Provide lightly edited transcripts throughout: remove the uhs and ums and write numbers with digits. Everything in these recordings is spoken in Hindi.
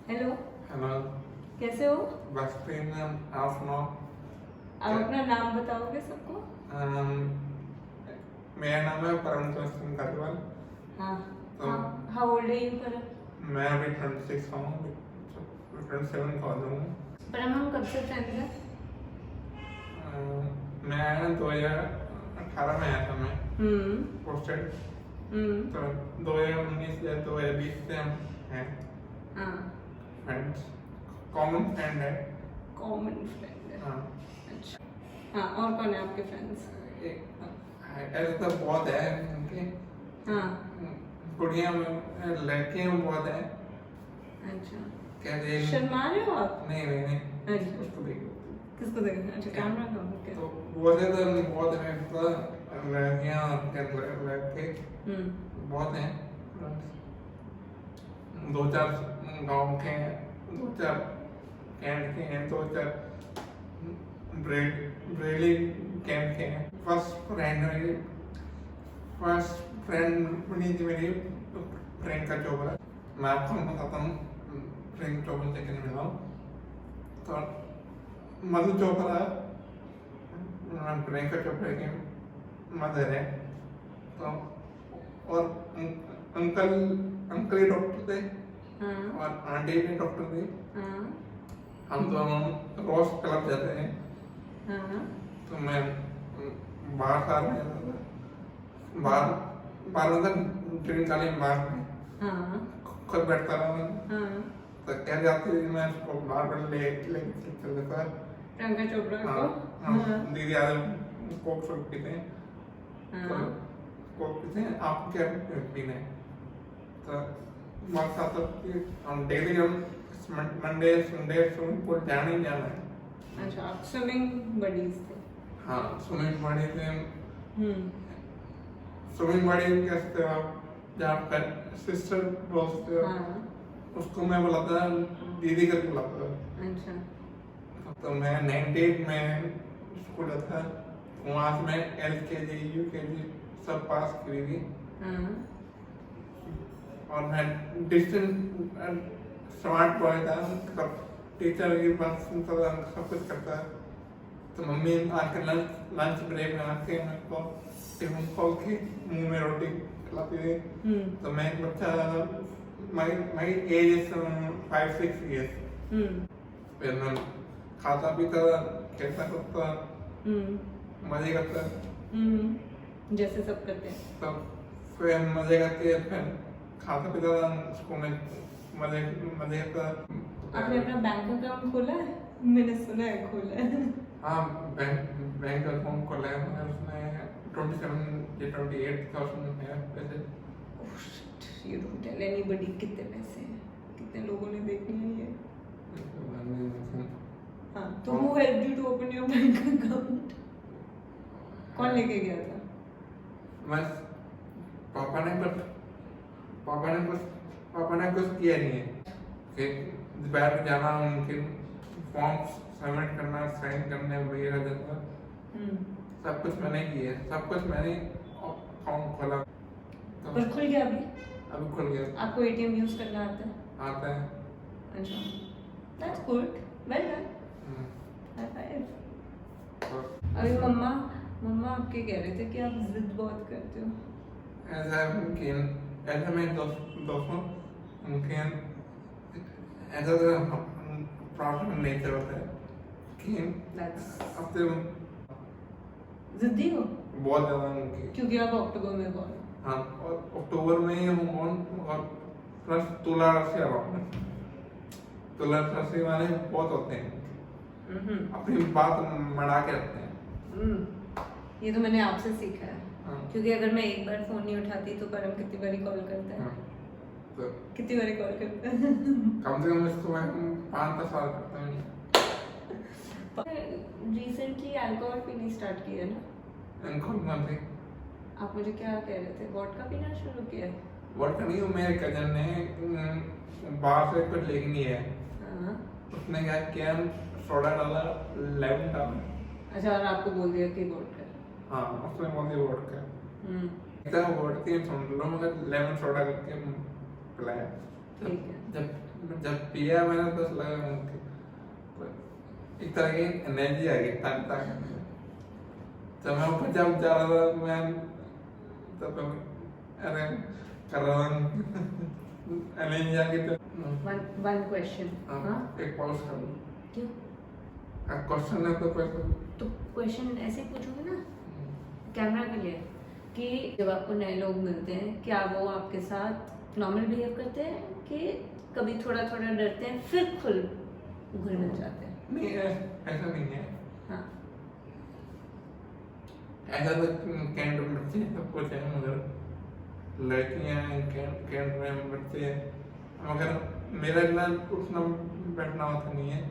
हेलो। हेलो। कैसे हो? बस ट्रेन आप सुनाओ। आप अपना नाम बताओगे सबको? मेरा नाम है परम सिंह कटवाल। हाँ। तो हाउ ओल्ड आर यू परम? मैं अभी 26 हूँ, 27 का हूँ। परम हम कब से फ्रेंड्स हैं? मैं आया 2018 में आया था मैं पोस्टेड। तो 2019 या 2020 से हम हैं फ्रेंड्स। कॉमन फ्रेंड है। कॉमन फ्रेंड है। हाँ। अच्छा। हाँ, और कौन है आपके फ्रेंड्स? ऐसे तो बहुत है उनके। हाँ। कुड़ियाँ में लड़कियाँ बहुत है। अच्छा। कहते शर्मा रहे हो आप? नहीं। अच्छा। उसको देखो। किसको देखना? अच्छा, कैमरा का ओके। तो बोले तो बहुत है, तो लड़कियाँ लड़के बहुत हैं। दो चार गांव के हैं, दो चार कैंट के हैं, दो चार ब्रेली कैंट के हैं। फर्स्ट फ्रेंड बनी थी मेरी प्रियंका चोपड़ा। मैं आपको बताता हूँ प्रियंका चोपड़ा से कैसे मिला हूँ। तो मधु चोपड़ा प्रियंका चोपड़ा की मदर है। तो और अंकल ही डॉक्टर थे और आंटी भी डॉक्टर थी। हम दोनों रोज क्लब जाते हैं। तो मैं बाहर साल में जाता था, बाहर मतलब ड्रिंक काली में बाहर में खुद बैठता रहा मैं। तो क्या जाती थी मैं उसको बाहर ले चल देता। प्रियंका चोपड़ा को? दीदी आज कोक शोक पीते हैं। तो कोक पीते हैं, आप क्या पीना है? तो हमारे साथ हम डेली हम मंडे संडे स्विमिंग पूल जाना ही जाना है। अच्छा, आप स्विमिंग बडीज थे? हाँ, स्विमिंग बड़ी थे। स्विमिंग बड़ी कैसे आप जहाँ पर सिस्टर बोलते हो उसको मैं बुलाता दीदी करके बुलाता। अच्छा। तो मैं 98 में स्कूल था, वहाँ से मैं LKG UKG सब पास की थी। और मैं डिस्टेंस स्मार्ट बॉय था, सब टीचर की बात सुनता था, सब कुछ करता। तो मम्मी आके लंच ब्रेक में आके मेरे को टिफिन खोल के मुंह में रोटी खिलाती थी। तो मैं एक बच्चा, my age is 5-6 years। फिर मैं खाता पीता खेलता कूदता मजे करता जैसे सब करते हैं। तब फिर मजे करके फिर खाता पीता उसको मैं मजे मजे करता। आपने अपना बैंक अकाउंट खोला है? मैंने सुना है खोला है। हाँ, बैंक अकाउंट खोला है मैंने। उसमें 28,000 है पैसे। You don't tell anybody कितने पैसे हैं, कितने लोगों ने देखने हैं ये। हाँ, तो who helped you to open your bank account? कौन लेके गया था? बस पापा ने कुछ किया नहीं है कि दोपहर को जाना, उनके फॉर्म सबमिट करना, साइन करने वगैरह जैसा सब कुछ मैंने किया। सब कुछ मैंने अकाउंट खोला। तो और खुल गया अभी खुल गया। आपको ATM यूज करना आता है? आता है। अच्छा, that's good, well done, high five। अभी मम्मा आपके कह रहे थे कि आप जिद बहुत करते हो। ऐसा मेरे दोस्तों उनके ऐसा प्रॉब्लम नेचर होता है कि अब तो जिद्दी हो बहुत ज़्यादा उनकी, क्योंकि आप अक्टूबर में born। हाँ, और अक्टूबर में ही हूँ born, और प्लस तुला राशि वाला हूँ। तुला राशि वाले बहुत होते हैं, अपनी बात मना के रखते हैं। ये तो मैंने आपसे सीखा है। क्योंकि अगर मैं एक बार फोन नहीं उठाती तो परम कितनी बारी कॉल करता है? तो कितनी बारी कॉल करता है? कम से कम इसको मैं 5-10 साल करता हूँ। रिसेंटली अल्कोहल पीनी स्टार्ट किया ना? अल्कोहल मतलब आप मुझे क्या कह रहे थे? वोडका पीना शुरू किया है? वोडका नहीं, मेरे कजन ने बाहर से कुछ लेके नहीं है। उसने क्या किया, सोडा डाला, लेमन डाला। अच्छा, और आपको बोल दिया कि वोडका? हाँ, उसने बोल दिया वोडका। इतना वोडका सुन लो, मगर लेमन सोडा करके पिलाया। ठीक है। जब जब पिया मैंने तो लगा एक तरह की एनर्जी आ गई ताकत जब मैं ऊपर जब जा रहा था मैं तब अरे कर रहा हूँ एनर्जी आ गई तो वन क्वेश्चन। हाँ एक पॉज कर लूँ क्यों? क्वेश्चन है तो तो क्वेश्चन ऐसे पूछोगे ना कैमरा के लिए कि जब आपको नए लोग मिलते हैं क्या वो आपके साथ नॉर्मल बिहेव करते हैं कि कभी थोड़ा थोड़ा डरते हैं फिर खुल घुल मिल जाते हैं? नहीं ऐसा नहीं है। हाँ ऐसा तो कैंट बच्चे सब कुछ है मगर लड़कियां कैंट में बच्चे हैं मगर मेरा इतना उठना बैठना होता नहीं है।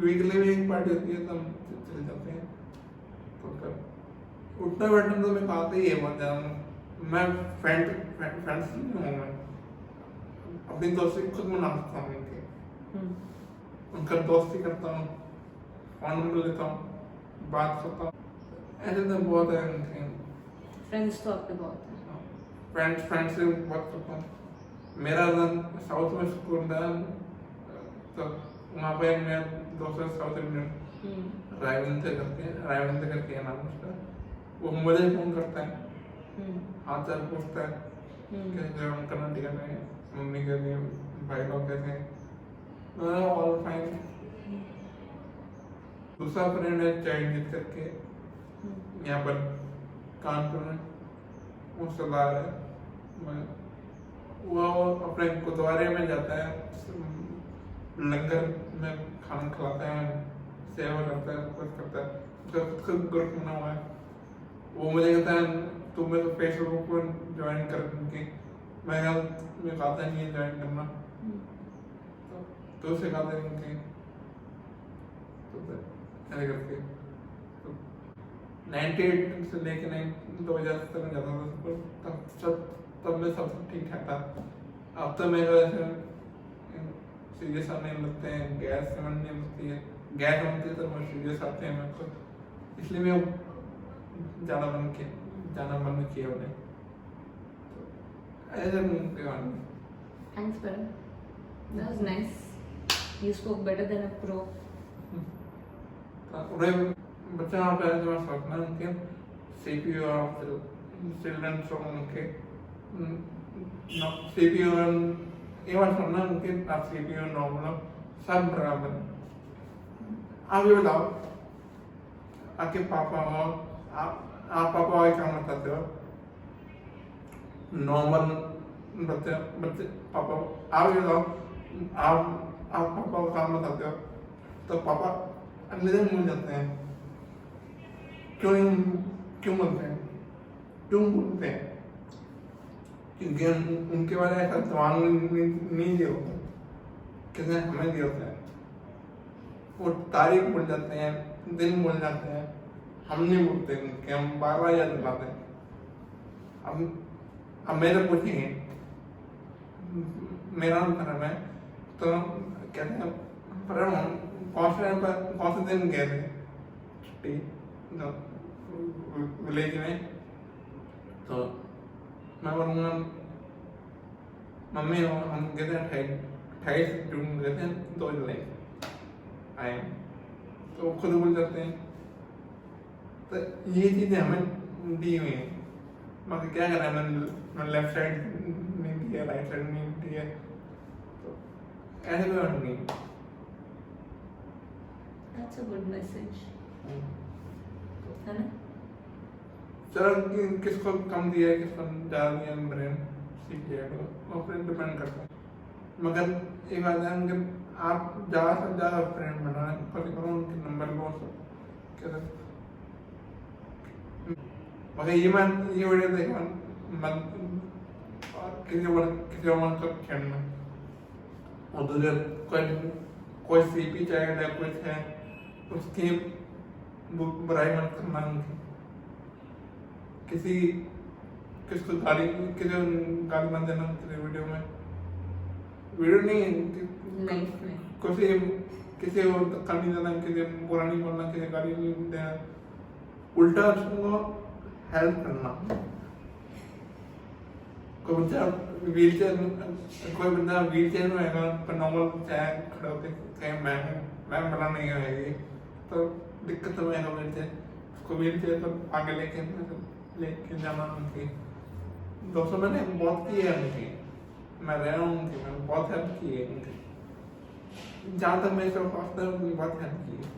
वीकली में एक पार्टी होती है तो हम चले जाते हैं तो उठना बैठना तो मैं खाता ही है बहुत ज़्यादा। मैं फ्रेंड्स नहीं हूँ मैं अपनी दोस्ती खुद मना सकता हूँ उनका दोस्ती करता हूँ फोन नंबर लेता हूँ बात करता हूँ ऐसे तो बहुत है उनके फ्रेंड्स तो आपके बहुत हैं। फ्रेंड्स से बात करता हूँ। मेरा साउथ में स्कूल था तो वहाँ पे मैं दोस्त साउथ इंडियन रायवंत करके है नाम उसका वो मुझे फोन करता है हाथ चाल पूछता है कैसे हम कर्नाटक में मम्मी कैसे भाई लोग कैसे ऑल फाइन। दूसरा फ्रेंड है चाइनीज करके यहाँ पर कानपुर में वो सरदार है वो अपने गुरुद्वारे में जाता है लंगर में खाना खिलाता है सेवा करता है कुछ करता है उसका खुद ग्रुप बना हुआ है। वो मुझे कहता है तुम मेरे फेसबुक पर ज्वाइन कर के मैं खाता नहीं है ज्वाइन करना तो सिखाते हैं उनके तो ऐसे करके 98 से लेके 2000 तक में जाता था तब मैं सब ठीक ठाक था। अब तो मेरे ऐसे सीरियस आने लगते हैं गैस समझने लगती है गैस बनती है तो मैं सीरियस आते हैं मेरे को इसलिए मैं जाना बंद किया उन्हें तो ऐसे Thanks, Param. That was nice. You spoke better than a pro. उन्हें बच्चा आप ऐसे मैं सोचना उनके सीपीयू और चिल्ड्रन सो उनके सीपीयू ये बात सुनना उनके आप सीपीयू नॉर्मल सब बराबर आप ये बताओ आपके पापा हो आप पापा और क्या बताते हो नॉर्मल बच्चे पापा आप ये बताओ आप पापा को काम बताते हो तो पापा अगले दिन भूल जाते हैं क्यों बोलते हैं क्योंकि उनके बारे में ऐसा सवाल नहीं दिया होता किसने हमें दिया होता है वो तारीख भूल जाते हैं दिन भूल जाते हैं हम नहीं बोलते कि हम बार याद दिलाते हैं। अब मेरे पूछेंगे मेरा नाम धर्म है तो कहते हैं पर हम कौन से दिन गए थे छुट्टी विलेज में तो मैं बोलूँगा मम्मी हम गए थे 28 जून गए थे 2 जुलाई आए तो खुद भूल जाते हैं। तो ये चीज़ें हमें दी हुई हैं बाकी क्या करें मैं लेफ्ट साइड नहीं दिया राइट साइड नहीं दिया तो ऐसे कोई बात नहीं। That's a good message. है ना? चलो किसको कम दिया है किसको ज़्यादा दिया ब्रेन सीख जाएगा वो फ्रेंड डिपेंड करता है मगर एक बात है कि आप ज़्यादा से ज़्यादा फ्रेंड बनाए करो उनके नंबर लो सब क्या मगर ये वीडियो देखा मन किसी और मन को खेलना और दूसरे कोई सीपी चाहे या कुछ है उसकी बुराई मत करना उनकी किसको गाली मत देना किसी वीडियो नहीं लाइफ में किसी को धक्का नहीं देना किसी बुरा नहीं बोलना किसी गाली नहीं देना उल्टा उसको हेल्प करना कोई बंदा व्हील चेयर में आएगा पर नॉर्मल चाहे खड़े होकर कहीं मैं बना नहीं आएगी तो दिक्कत तो आएगा व्हील चेयर उसको व्हील चेयर पर आगे लेके जाना उनकी दोस्तों मैंने बहुत की है उनकी मैं रह रहा हूँ उनकी मैंने बहुत हेल्प की है उनकी जहाँ तक मेरे से पास था उन्होंने बहुत हेल्प की है।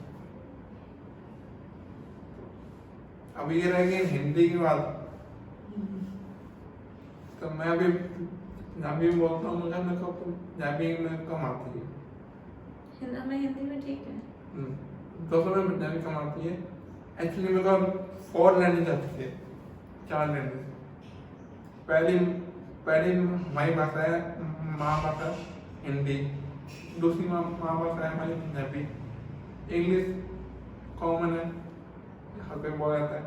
अब ये रह गई हिंदी की बात तो मैं अभी पंजाबी में बोलता हूँ मगर मेरे को पंजाबी में कम आती है मैं हिंदी में ठीक है दोस्तों में पंजाबी कम आती है एक्चुअली मेरे को 4 लैंग्वेज आती है 4 लैंग्वेज पहली हमारी भाषा है माँ भाषा हिंदी दूसरी माँ भाषा है हमारी पंजाबी इंग्लिश कॉमन है हर कोई बोला जाता है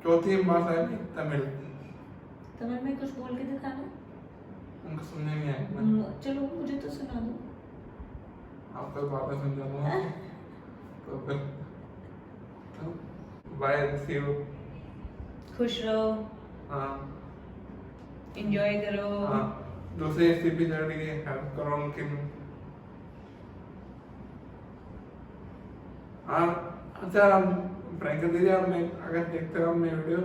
चौथी भाषा है तमिल तमिल में कुछ बोल के दिखाना उनको सुनने नहीं आएगा चलो मुझे तो सुना दो आपको बातें समझा दूंगा तो फिर बाय सी यू खुश रहो हाँ एंजॉय करो हाँ दूसरे एससीपी जर्नी की हेल्प करो उनकी हाँ अच्छा आप प्रैंक कर दीजिए आप अगर देखते हो मेरी वीडियो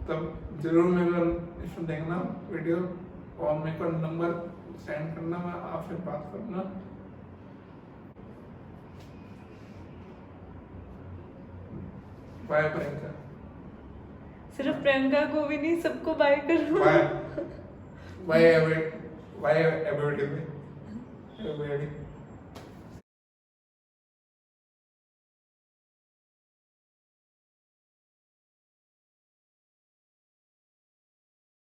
तब जरूर मेरे को इसमें देखना वीडियो और मेरे को नंबर सेंड करना मैं आपसे बात करूँगा बाय प्रियंका सिर्फ प्रियंका को भी नहीं सबको बाय करो बाय बाय एवरीबॉडी